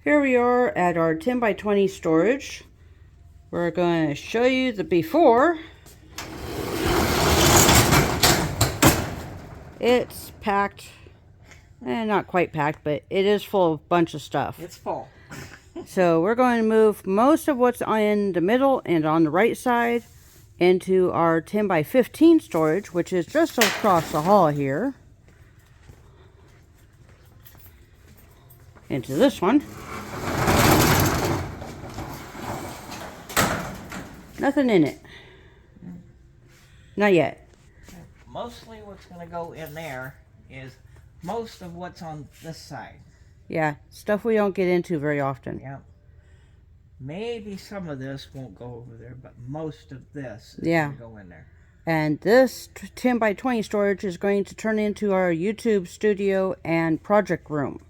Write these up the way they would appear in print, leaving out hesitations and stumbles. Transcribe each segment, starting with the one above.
Here we are at our 10 by 20 storage. We're going to show you the before. It's packed, not quite packed, but it is full of a bunch of stuff. It's full. So we're going to move most of what's in the middle and on the right side into our 10 by 15 storage, which is just across the hall here. Into this one. Nothing in it. Not yet. Mostly what's going to go in there is most of what's on this side. Yeah, stuff we don't get into very often. Yeah. Maybe some of this won't go over there, but most of this is going to go in there. And this 10 by 20 storage is going to turn into our YouTube studio and project room.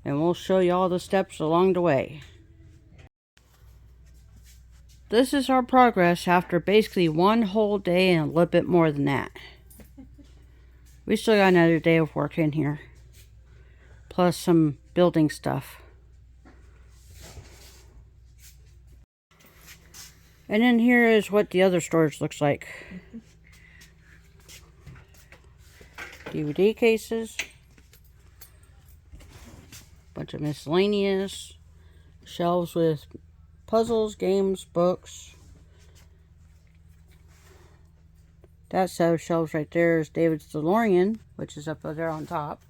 And we'll show you all the steps along the way. This is our progress after basically one whole day and a little bit more than that. We still got another day of work in here. Plus some building stuff. And then here is what the other storage looks like. DVD cases. Bunch of miscellaneous. Shelves with puzzles, games, books. That set of shelves right there is David's DeLorean, which is up there on top.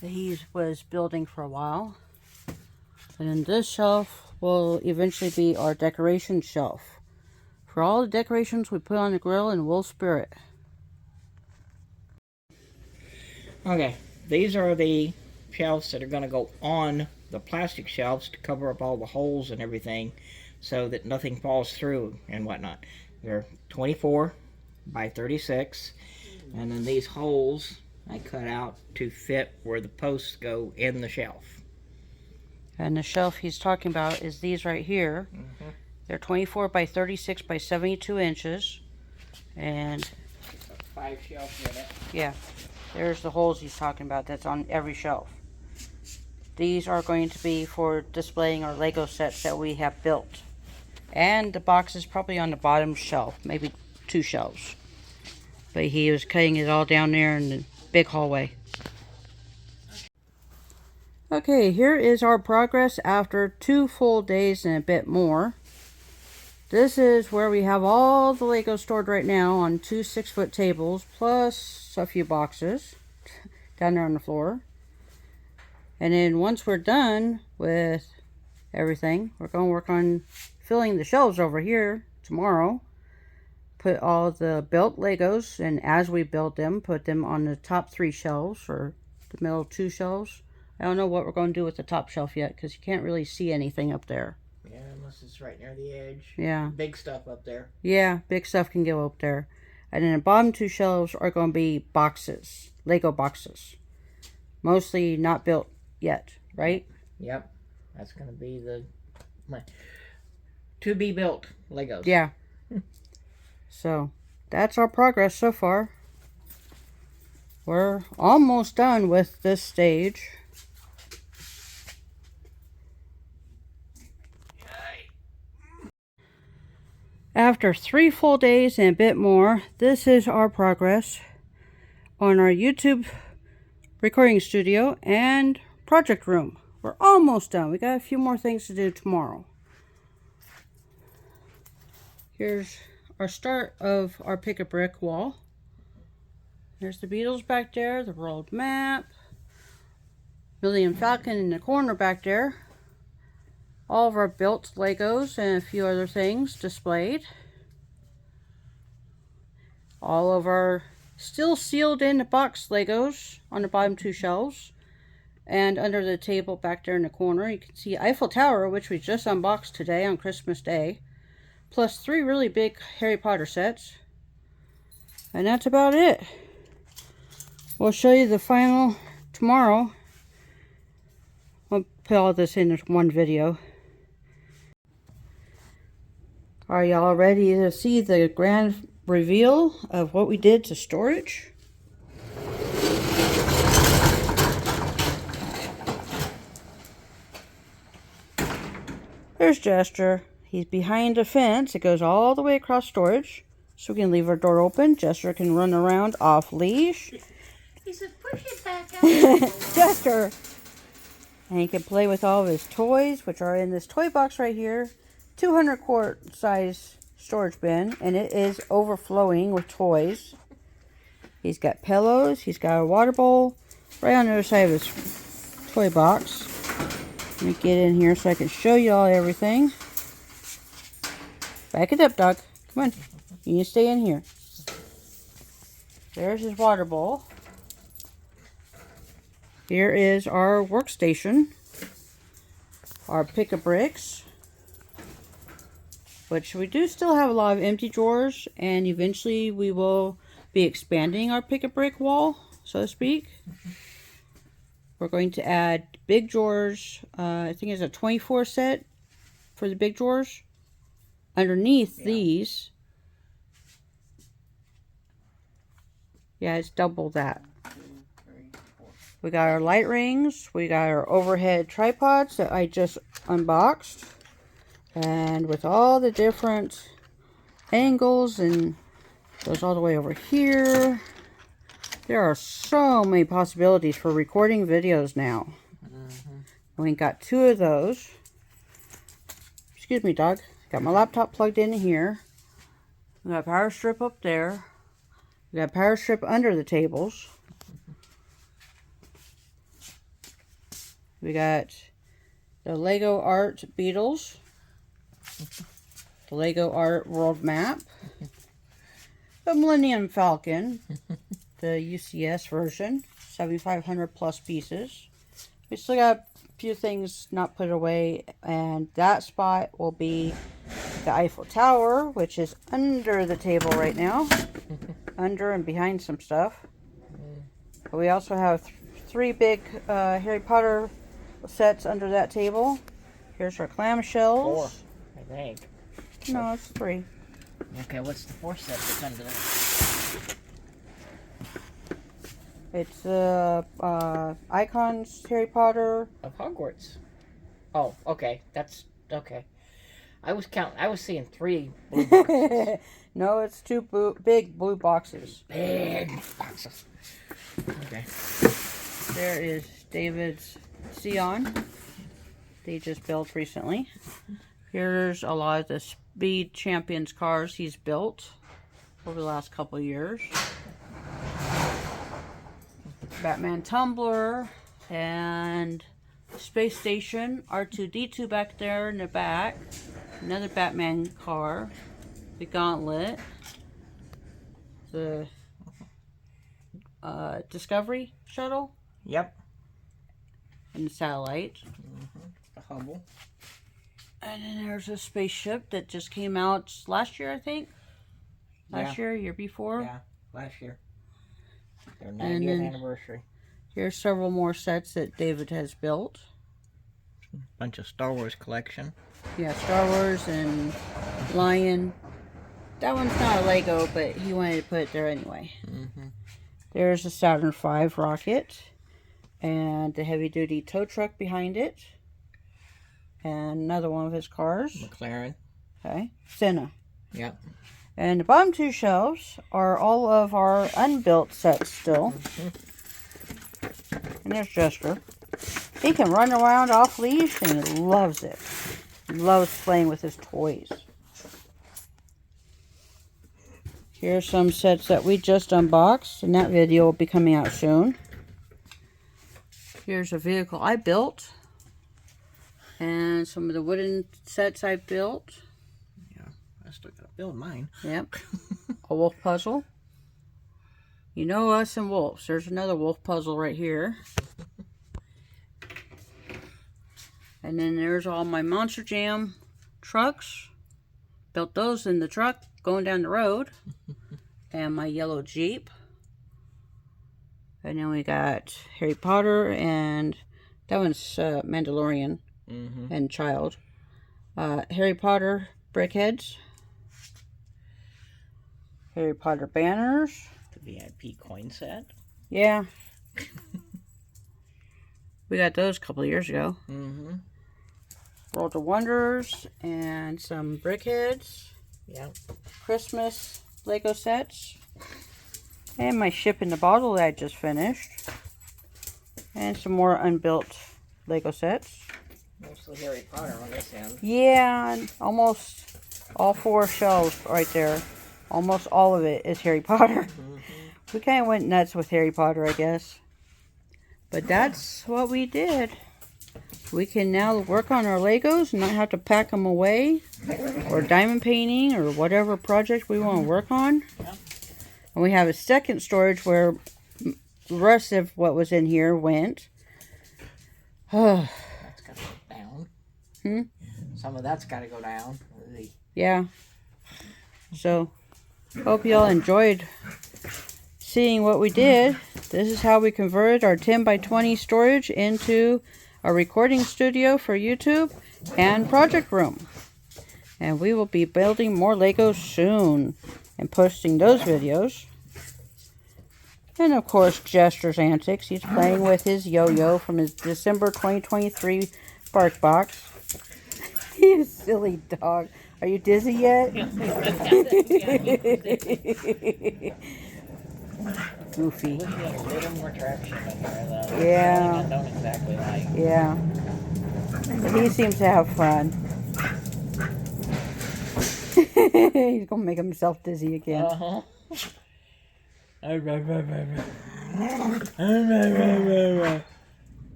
That he was building for a while. And then this shelf will eventually be our decoration shelf. For all the decorations we put on the grill in Wolvespirit. Okay, these are the shelves that are going to go on the plastic shelves to cover up all the holes and everything so that nothing falls through and whatnot. They're 24 by 36, and then these holes I cut out to fit where the posts go in the shelf. And the shelf he's talking about is these right here. They're 24 by 36 by 72 inches. And 5 shelves in it. Yeah, there's the holes he's talking about. That's on every shelf. These are going to be for displaying our Lego sets that we have built. And the box is probably on the bottom shelf, maybe 2 shelves. But he was cutting it all down there in the big hallway. Okay, here is our progress after 2 full days and a bit more. This is where we have all the Lego stored right now on 2 6-foot tables, plus a few boxes down there on the floor. And then once we're done with everything, we're going to work on filling the shelves over here tomorrow. Put all the built Legos, and as we build them, put them on the top 3 shelves, or the middle 2 shelves. I don't know what we're going to do with the top shelf yet, because you can't really see anything up there. Yeah, unless it's right near the edge. Yeah. Big stuff up there. Yeah, big stuff can go up there. And then the bottom 2 shelves are going to be boxes, Lego boxes. Mostly not built yet, right? Yep. That's going to be my to be built Legos. Yeah. So, that's our progress so far. We're almost done with this stage. After 3 full days and a bit more, this is our progress on our YouTube recording studio and project room. We're almost done. We got a few more things to do tomorrow. Here's our start of our pick a brick wall. There's the Beatles back there, the world map, Millennium Falcon in the corner back there. All of our built Legos and a few other things displayed. All of our still sealed in the box Legos on the bottom 2 shelves. And under the table back there in the corner, you can see Eiffel Tower, which we just unboxed today on Christmas Day. Plus 3 really big Harry Potter sets. And that's about it. We'll show you the final tomorrow. I'll put all this in one video. Are y'all ready to see the grand reveal of what we did to storage? There's Jester. He's behind a fence. It goes all the way across storage. So we can leave our door open. Jester can run around off leash. He said, push it back out. Jester! And he can play with all of his toys, which are in this toy box right here. 200 quart size storage bin. And it is overflowing with toys. He's got pillows. He's got a water bowl. Right on the other side of his toy box. Let me get in here so I can show you all everything. Back it up, dog. Come on. You need to stay in here. There's his water bowl. Here is our workstation. Our pick-a-bricks. Which we do still have a lot of empty drawers. And eventually we will be expanding our pick-a-brick wall, so to speak. We're going to add big drawers. I think it's a 24 set for the big drawers. Underneath these. Yeah, it's double that. 2, 3, 4. We got our light rings. We got our overhead tripods that I just unboxed. And with all the different angles, and goes all the way over here. There are so many possibilities for recording videos now. We got 2 of those. Excuse me, dog. Got my laptop plugged in here. We got a power strip up there. We got a power strip under the tables. We got the Lego Art Beatles. The Lego Art World Map. The Millennium Falcon. The UCS version. 7,500 plus pieces. We still got a few things not put away. And that spot will be the Eiffel Tower, which is under the table right now. Under and behind some stuff. But we also have 3 big Harry Potter sets under that table. Here's our clamshells. 4, I think. No, it's 3. Okay, what's the 4th set that's under there? It's Icons Harry Potter. Of Hogwarts. Oh, okay. That's okay. I was seeing 3 blue boxes. No, it's 2 big blue boxes. Big boxes. Okay. There is David's Sion. They just built recently. Here's a lot of the Speed Champions cars he's built over the last couple of years. Batman tumbler and space station. R2-D2 back there in the back. Another Batman car. The Gauntlet. The Discovery shuttle. Yep. And the satellite. The Hubble. And then there's a spaceship that just came out last year, I think. Last year before. Yeah, last year. Their 90th anniversary. Here's several more sets that David has built. Bunch of Star Wars collection. Yeah, Star Wars and Lion. That one's not a Lego, but he wanted to put it there anyway. There's a Saturn V rocket. And the heavy-duty tow truck behind it. And another one of his cars. McLaren. Okay. Senna. Yep. And the bottom 2 shelves are all of our unbuilt sets still. And there's Jester. He can run around off leash and he loves it. He loves playing with his toys. Here's some sets that we just unboxed, and that video will be coming out soon. Here's a vehicle I built. And some of the wooden sets I built. Yeah, I still gotta build mine. Yep. A wolf puzzle. You know us and wolves. There's another wolf puzzle right here. And then there's all my Monster Jam trucks. Built those in the truck going down the road. And my yellow Jeep. And then we got Harry Potter, and that one's Mandalorian and Child. Harry Potter brickheads. Harry Potter banners. The VIP coin set. Yeah. We got those a couple of years ago. World of Wonders and some BrickHeads. Yeah. Christmas Lego sets. And my ship in the bottle that I just finished. And some more unbuilt Lego sets. Mostly Harry Potter on this end. Yeah, and almost all 4 shelves right there. Almost all of it is Harry Potter. Mm-hmm. We kind of went nuts with Harry Potter, I guess. But that's what we did. We can now work on our Legos and not have to pack them away. Or diamond painting or whatever project we want to work on. Yeah. And we have a second storage where the rest of what was in here went. That's got to go down. Hmm? Some of that's got to go down. Yeah. So, hope y'all enjoyed seeing what we did. This is how we converted our 10 by 20 storage into a recording studio for YouTube and project room. And we will be building more Legos soon and posting those videos. And of course, Jester's antics. He's playing with his yo-yo from his December 2023 Bark Box. You silly dog. Are you dizzy yet? Goofy. Wish we had a little more traction in there, though. Yeah. I don't exactly like. Yeah. But he seems to have fun. He's gonna make himself dizzy again. Uh-huh.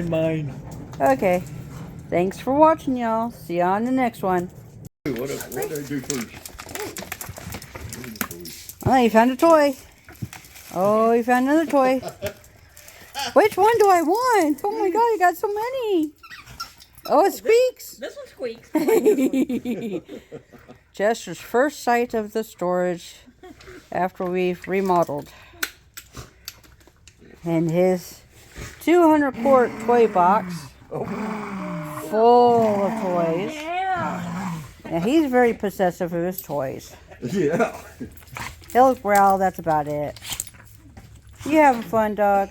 Mine. Okay. Thanks for watching, y'all. See you on the next one. What did I do first? Oh, you found a toy. Oh, you found another toy. Which one do I want? Oh my god, you got so many. Oh, it squeaks. This one squeaks. Jester's first sight of the storage after we've remodeled. And his 200 quart toy box full of toys. Now he's very possessive of his toys. Yeah. He'll growl, that's about it. You having fun, dog?